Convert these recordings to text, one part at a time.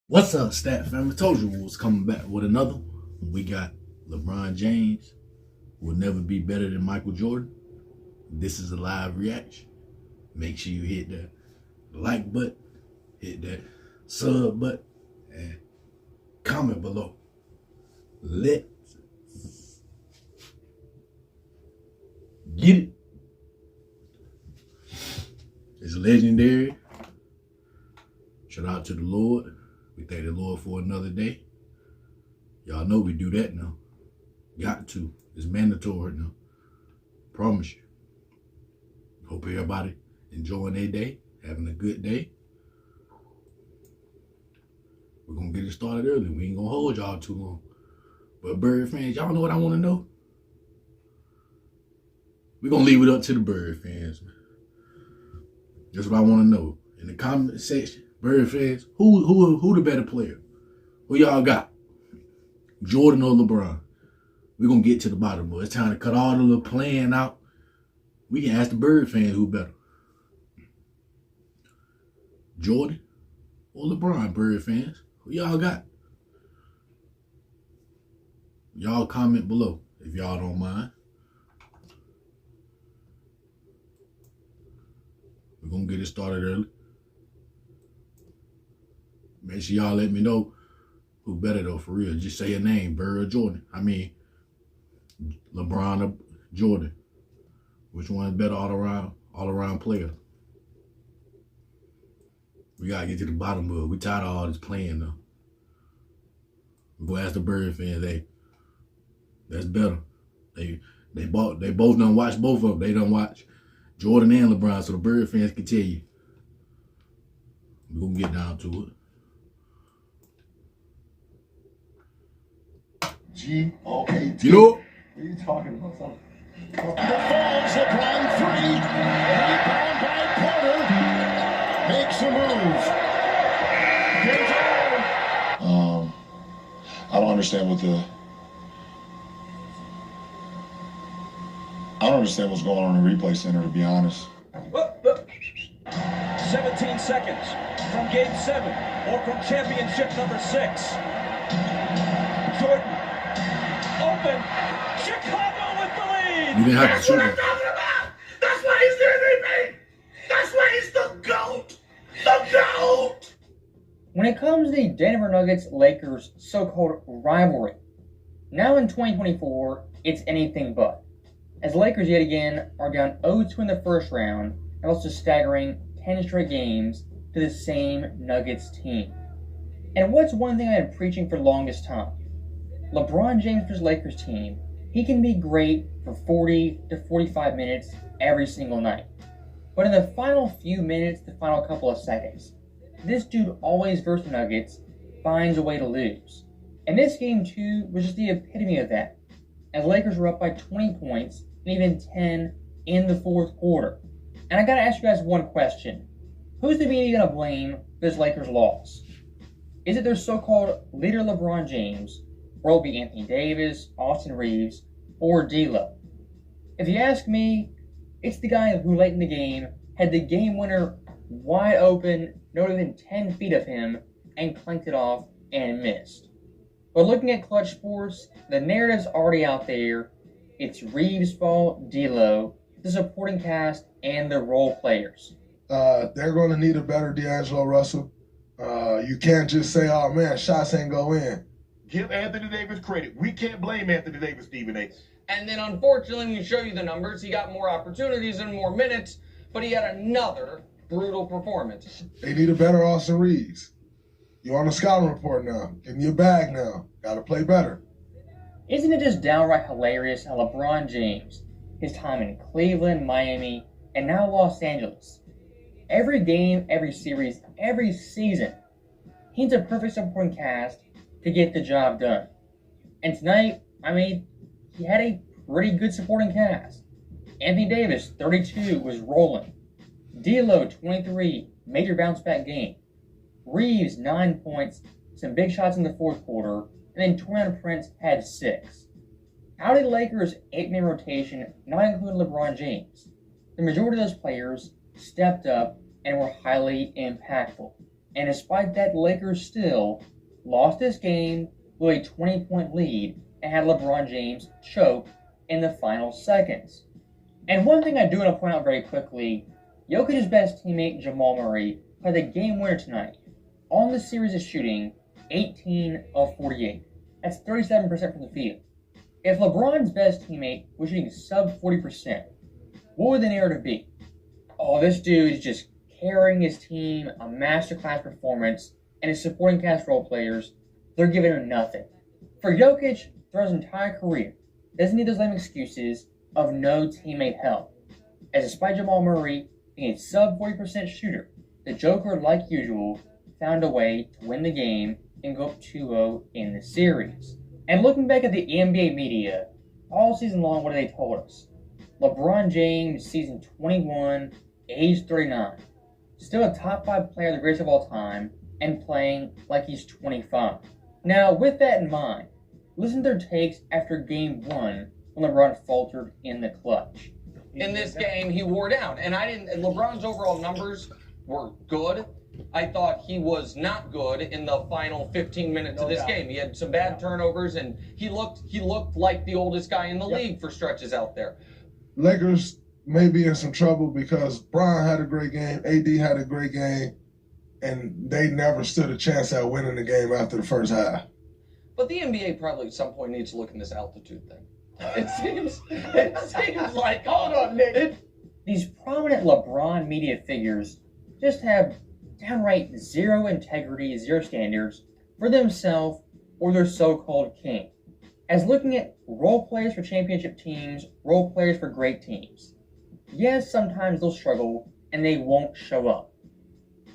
What's up, Stat Family? Told you we was coming back with another one. We got LeBron James will never be better than Michael Jordan. This is a live reaction. Make sure you hit that like button, hit that sub button, and comment below. Let's get it. It's legendary. Shout out to the Lord. We thank the Lord for another day. Y'all know we do that now. Got to. It's mandatory now. Promise you. Hope everybody enjoying their day, having a good day. We're going to get it started early. We ain't going to hold y'all too long. But Bird fans, y'all know what I want to know? We're going to leave it up to the Bird fans. That's what I want to know. In the comment section, Bird fans, who the better player? Who y'all got? Jordan or LeBron? We're going to get to the bottom of it. It's time to cut all the little playing out. We can ask the Bird fans who better. Jordan or LeBron, Bird fans? Who y'all got? Y'all comment below if y'all don't mind. We're going to get it started early. Make sure y'all let me know who better though, for real. Just say your name, Bird or Jordan. I mean, LeBron or Jordan. Which one is better all around player? We gotta get to the bottom of it. We tired of all this playing though. We go ask the Bird fans, hey, that's better. They both done watch both of them. They done watch Jordan and LeBron, so the Bird fans can tell you. We're gonna get down to it. G-O-A-T. You know? What are you talking about? Something. The falls, LeBron 3. Rebound by Porter. Makes a move. I don't understand I don't understand what's going on in the replay center, to be honest. 17 seconds from Game 7 or from championship number 6. Jordan open. Chicago with the lead. You didn't have to shoot That's what I'm it. talking about. That's why he's the MVP. That's why he's the GOAT. The GOAT. When it comes to the Denver Nuggets-Lakers so-called rivalry, now in 2024, it's anything but. As Lakers yet again are down 0-2 in the first round and lost a staggering 10 straight games to the same Nuggets team. And what's one thing I've been preaching for the longest time? LeBron James' for his Lakers team, he can be great for 40 to 45 minutes every single night. But in the final few minutes, the final couple of seconds, this dude always versus the Nuggets finds a way to lose. And this game too was just the epitome of that, as Lakers were up by 20 points and even 10 in the fourth quarter. And I gotta ask you guys one question. Who's the media gonna blame for this Lakers loss? Is it their so-called leader LeBron James, or will it be Anthony Davis, Austin Reeves, or D'Lo? If you ask me, it's the guy who late in the game had the game winner wide open, not even 10 feet of him, and clanked it off and missed. But looking at Clutch Sports, the narrative's already out there. It's Reeves' fault, D'Lo, the supporting cast, and the role players. They're going to need a better D'Angelo Russell. You can't just say, oh man, shots ain't go in. Give Anthony Davis credit. We can't blame Anthony Davis, Stephen A. And then unfortunately, when you show you the numbers, he got more opportunities and more minutes, but he had another brutal performance. They need a better Austin Reeves. You're on the scouting report now. Give me a bag now. Got to play better. Isn't it just downright hilarious how LeBron James, his time in Cleveland, Miami, and now Los Angeles, every game, every series, every season, he's a perfect supporting cast to get the job done. And tonight, he had a pretty good supporting cast. Anthony Davis, 32, was rolling. D'Lo, 23, major bounce back game. Reeves, 9 points, some big shots in the fourth quarter, and then Torian Prince had 6. Out of the Lakers' 8-man rotation, not including LeBron James, the majority of those players stepped up and were highly impactful. And despite that, Lakers still lost this game with a 20-point lead and had LeBron James choke in the final seconds. And one thing I do want to point out very quickly, Jokic's best teammate Jamal Murray played the game winner tonight. On the series is shooting 18 of 48. That's 37% from the field. If LeBron's best teammate was shooting sub 40%, what would the narrative be? Oh, this dude is just carrying his team, a masterclass performance, and his supporting cast role players, they're giving him nothing. For Jokic, throughout his entire career, doesn't need those lame excuses of no teammate help. As despite Jamal Murray being a sub 40% shooter, the Joker, like usual, found a way to win the game and go up 2-0 in the series. And looking back at the NBA media, all season long, what have they told us? LeBron James, season 21, age 39. Still a top 5 player, the greatest of all time, and playing like he's 25. Now, with that in mind, listen to their takes after game 1 when LeBron faltered in the clutch. In this game, he wore down. And LeBron's overall numbers were good. I thought he was not good in the final 15 minutes of this game. He had some bad turnovers, and he looked like the oldest guy in the league for stretches out there. Lakers may be in some trouble because Bron had a great game, AD had a great game, and they never stood a chance at winning the game after the first half. But the NBA probably at some point needs to look in this altitude thing. It seems like, hold on, Nick. These prominent LeBron media figures just have downright zero integrity, zero standards for themselves or their so-called king. As looking at role players for championship teams, role players for great teams. Yes, sometimes they'll struggle and they won't show up.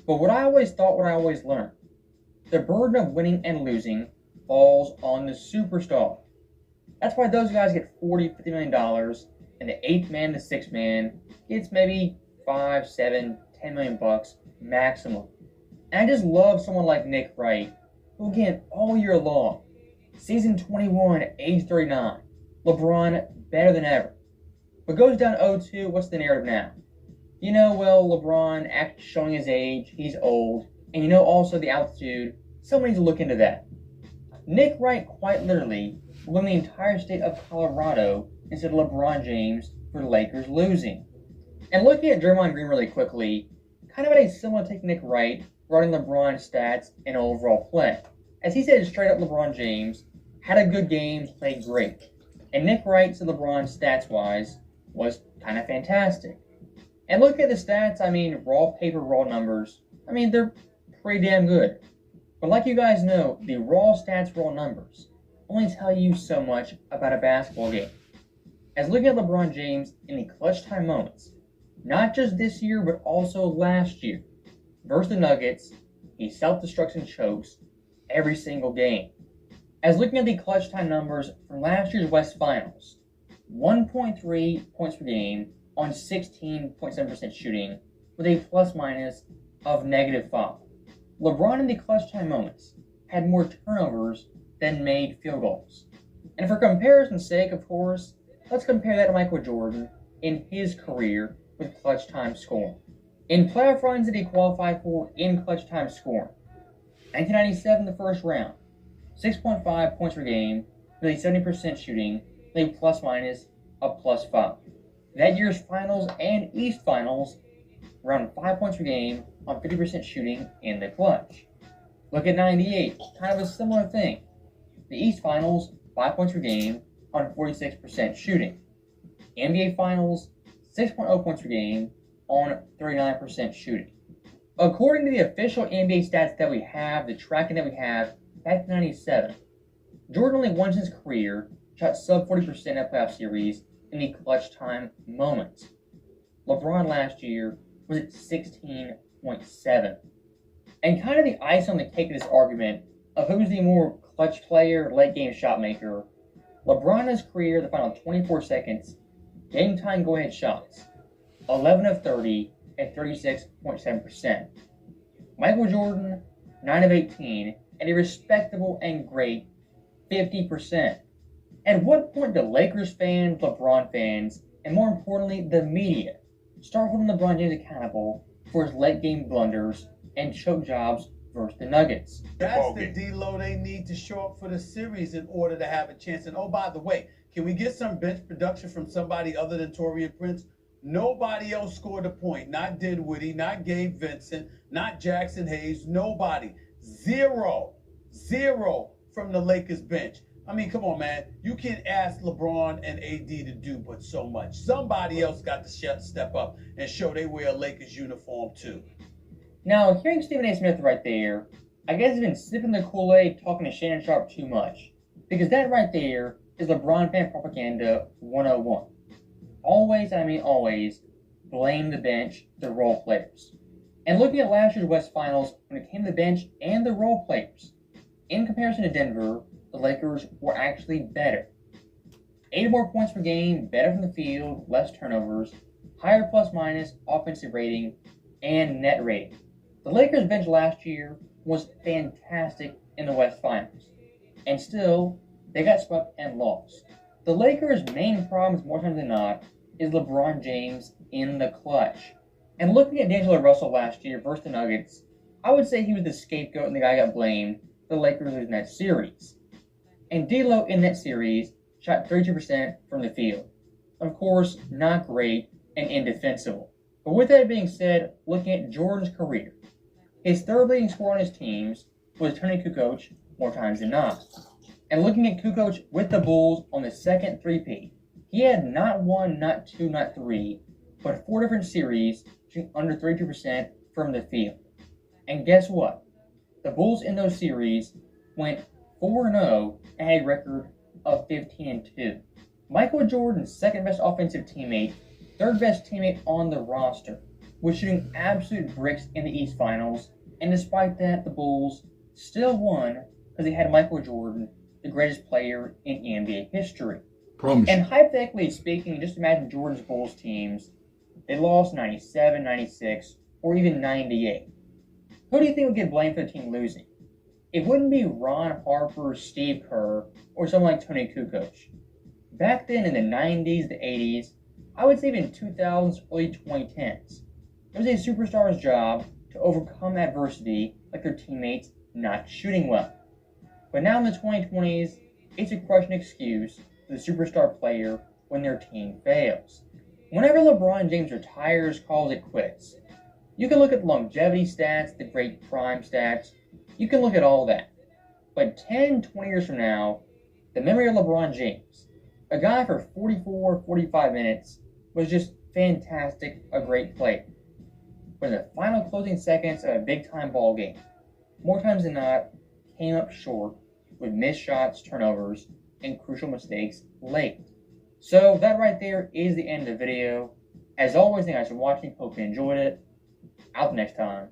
But what I always learned, the burden of winning and losing falls on the superstar. That's why those guys get $40, $50 million, and the 8th man, the 6th man gets maybe 5, 7, 10 million bucks maximum. And I just love someone like Nick Wright, who again, all year long, season 21, age 39, LeBron better than ever. But goes down 0-2, what's the narrative now? You know, well, LeBron showing his age, he's old, and you know also the altitude, someone needs to look into that. Nick Wright quite literally won the entire state of Colorado instead of LeBron James for the Lakers losing. And looking at Draymond Green really quickly, kind of had a similar take to Nick Wright regarding LeBron's stats and overall play. As he said straight up, LeBron James had a good game, played great. And Nick Wright said LeBron stats-wise was kind of fantastic. And looking at the stats, I mean, raw paper, raw numbers, I mean, they're pretty damn good. But like you guys know, the raw stats, raw numbers only tell you so much about a basketball game. As looking at LeBron James in the clutch time moments, not just this year, but also last year, versus the Nuggets, he self-destructs and chokes every single game. As looking at the clutch time numbers from last year's West Finals, 1.3 points per game on 16.7% shooting with a plus-minus of -5. LeBron in the clutch time moments had more turnovers than made field goals. And for comparison's sake, of course, let's compare that to Michael Jordan in his career with clutch time scoring. In playoff runs that he qualified for in clutch time scoring, 1997, the first round, 6.5 points per game, nearly 70% shooting, with a plus-minus of +5. That year's finals and East Finals, around 5 points per game on 50% shooting in the clutch. Look at 98, kind of a similar thing. The East Finals, 5 points per game on 46% shooting. NBA Finals, 6.0 points per game on 39% shooting. According to the official NBA stats that we have, the tracking that we have, back to 97, Jordan only once in his career shot sub 40% in a playoff series in the clutch time moments. LeBron last year was at 16.7. And kind of the ice on the cake of this argument of who's the more clutch player, late game shot maker, LeBron in his career, the final 24 seconds, game time go ahead shots, 11 of 30 at 36.7%. Michael Jordan, 9 of 18 at a respectable and great 50%. At what point do Lakers fans, LeBron fans, and more importantly, the media, start holding LeBron James accountable for his late game blunders and choke jobs versus the Nuggets. That's the D-Lo they need to show up for the series in order to have a chance. And oh, by the way, can we get some bench production from somebody other than Torian Prince? Nobody else scored a point. Not Dinwiddie, not Gabe Vincent, not Jackson Hayes. Nobody. Zero from the Lakers bench. I mean, come on, man. You can't ask LeBron and AD to do but so much. Somebody else got to step up and show they wear a Lakers uniform too. Now, hearing Stephen A. Smith right there, I guess he's been sipping the Kool-Aid talking to Shannon Sharp too much. Because that right there is LeBron fan propaganda 101. Always, I mean always, blame the bench, the role players. And looking at last year's West Finals, when it came to the bench and the role players, in comparison to Denver, the Lakers were actually better. 8 more points per game, better from the field, less turnovers, higher plus-minus offensive rating, and net rating. The Lakers bench last year was fantastic in the West Finals. And still, they got swept and lost. The Lakers' main problem, more times than not, is LeBron James in the clutch. And looking at D'Angelo Russell last year versus the Nuggets, I would say he was the scapegoat and the guy got blamed for the Lakers losing that series. And D'Lo in that series shot 32% from the field. Of course, not great and indefensible. But with that being said, looking at Jordan's career, his third leading scorer on his teams was Tony Kukoc more times than not. And looking at Kukoc with the Bulls on the second three-peat, he had not 1, not 2, not 3, but 4 different series shooting under 32% from the field. And guess what? The Bulls in those series went 4-0 and had a record of 15-2. Michael Jordan's second best offensive teammate, third best teammate on the roster, was shooting absolute bricks in the East Finals, and despite that, the Bulls still won because they had Michael Jordan, the greatest player in NBA history. Promise. And hypothetically speaking, just imagine Jordan's Bulls teams, they lost 97, 96, or even 98. Who do you think would get blamed for the team losing? It wouldn't be Ron Harper, Steve Kerr, or someone like Tony Kukoc. Back then in the 90s, the 80s, I would say even 2000s, early 2010s, it was a superstar's job to overcome adversity like their teammates not shooting well. But now in the 2020s, it's a question excuse for the superstar player when their team fails. Whenever LeBron James retires, calls it quits. You can look at the longevity stats, the great prime stats. You can look at all that. But 10, 20 years from now, the memory of LeBron James, a guy for 44, 45 minutes, was just fantastic, a great player. But in the final closing seconds of a big-time ball game, more times than not, came up short with missed shots, turnovers, and crucial mistakes late. So that right there is the end of the video. As always, thank you guys for watching. Hope you enjoyed it. Out next time.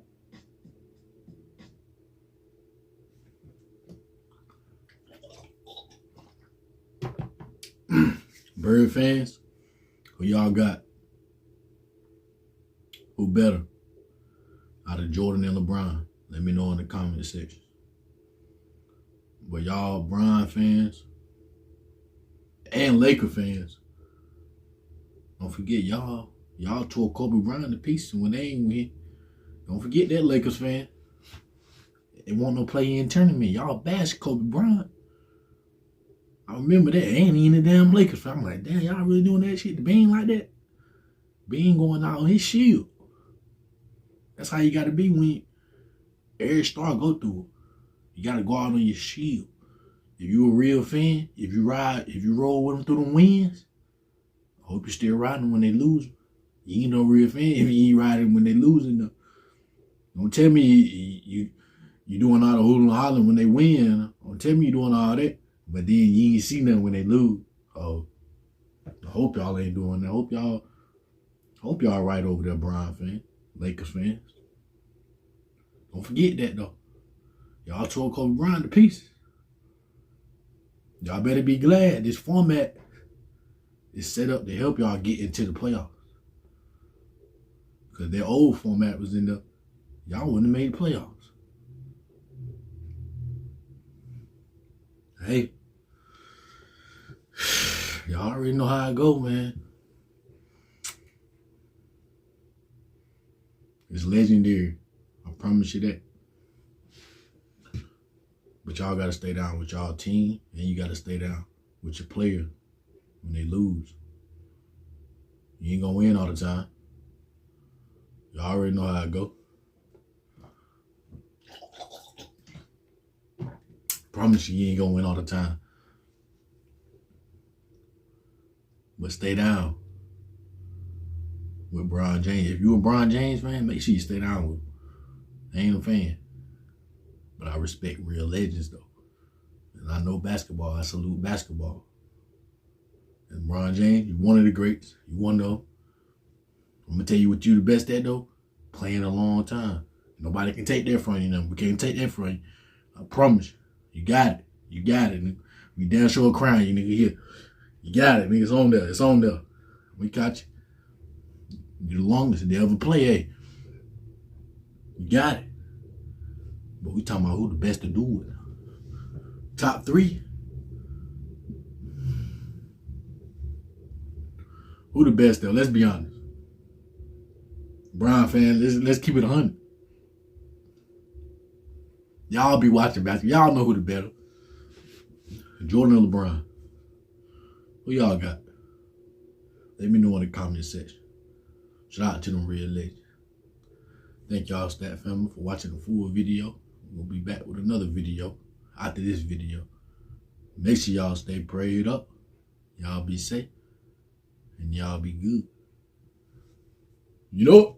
Bird fans, who y'all got? Who better out of Jordan and LeBron? Let me know in the comment section. But y'all Bron fans and Laker fans, don't forget y'all tore Kobe Bryant to pieces when they ain't win. Don't forget that, Lakers fan. They want no play-in tournament. Y'all bash Kobe Bryant. I remember that. Ain't even the damn Lakers fan. I'm like, damn, y'all really doing that shit to Bean like that? Bean going out on his shield. That's how you got to be when every star go through it. You got to go out on your shield. If you a real fan, if you roll with them through the wins, I hope you're still riding when they lose. You ain't no real fan if you ain't riding when they losing though. Don't tell me you doing all the hooling and hollering when they win. Don't tell me you doing all that, but then you ain't see nothing when they lose. Oh, I hope y'all ain't doing that. Hope y'all right over there, Bron fan, Lakers fans. Don't forget that though. Y'all tore Kobe Bryant to pieces. Y'all better be glad this format is set up to help y'all get into the playoffs. Because their old format was in the, y'all wouldn't have made the playoffs. Hey, y'all already know how it go, man. It's legendary. I promise you that. But y'all got to stay down with y'all team, and you got to stay down with your player when they lose. You ain't going to win all the time. Y'all already know how it go. Promise you ain't going to win all the time. But stay down with LeBron James. If you a LeBron James fan, make sure you stay down with him. I ain't a fan. But I respect real legends, though. And I know basketball. I salute basketball. And LeBron James, you one of the greats. You one of them. I'm going to tell you what you the best at, though. Playing a long time. Nobody can take that from you. We can't take that from you. I promise you. You got it. You got it. We damn sure crying, you nigga here. You got it, nigga. It's on there. It's on there. We got you. You're the longest they ever play, hey. You got it. But we talking about who the best to do it. Top 3. Who the best though? Let's be honest. Bron fans, let's keep it 100. Y'all be watching basketball. Y'all know who the better. Jordan or LeBron? Who y'all got? Let me know in the comment section. Shout out to them real legends. Thank y'all, Stat Family, for watching the full video. We'll be back with another video after this video. Make sure y'all stay prayed up. Y'all be safe. And y'all be good. You know?